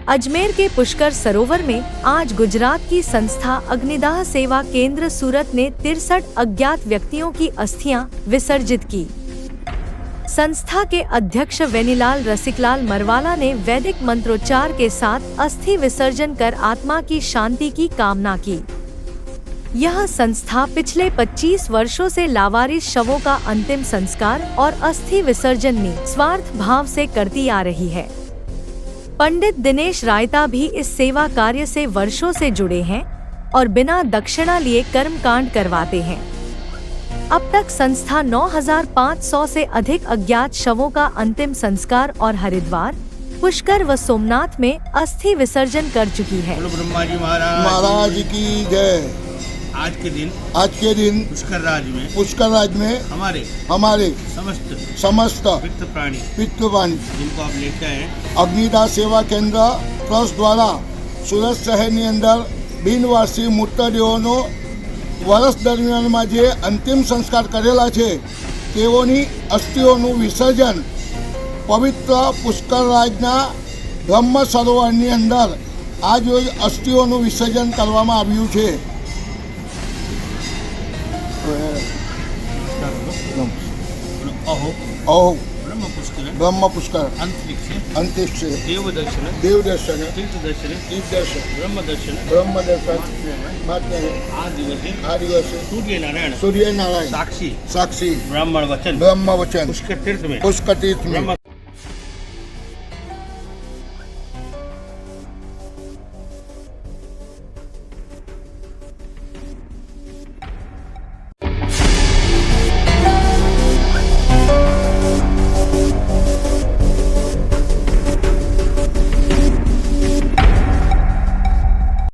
अजमेर के पुष्कर सरोवर में आज गुजरात की संस्था अग्निदाह सेवा केंद्र सूरत ने 63 अज्ञात व्यक्तियों की अस्थियां विसर्जित की। संस्था के अध्यक्ष वेनीलाल रसिकलाल मरवाला ने वैदिक मंत्रोच्चार के साथ अस्थि विसर्जन कर आत्मा की शांति की कामना की। यह संस्था पिछले 25 वर्षों से लावारिस शवों का अंतिम संस्कार और अस्थि विसर्जन में स्वार्थ भाव से करती आ रही है। पंडित दिनेश रायता भी इस सेवा कार्य से वर्षों से जुड़े हैं और बिना दक्षिणा लिए कर्मकांड करवाते हैं। अब तक संस्था 9,500 से अधिक अज्ञात शवों का अंतिम संस्कार और हरिद्वार, पुष्कर व सोमनाथ में अस्थि विसर्जन कर चुकी है। ब्रह्मा जी महाराज की जय। आज के दिन पुष्कर राज में हमारे समस्त पितृ प्राणी जिनको आप लेके आए अग्निदाह सेवा केंद्र ट्रस्ट द्वारा सूरत शहરની અંદર બિનવારસી મૃતદેહોનો વર્ષ દરમિયાનમાં જે અંતિમ સંસ્કાર કરેલા છે તેઓની અસ્થિઓનું વિસર્જન પવિત્ર પુષ્કર રાજના બ્રહ્મ સરોવરની અંદર આજ રોજ અસ્થિઓનું વિસર્જન કરવામાં આવ્યું છે। ब्रह्म पुष्कर अंतरिक्ष देव दर्शन तीर्थ दर्शन ब्रह्म दर्शन आ दिवस सूर्य नारायण साक्षी ब्राह्मण वचन पुष्कर तीर्थ में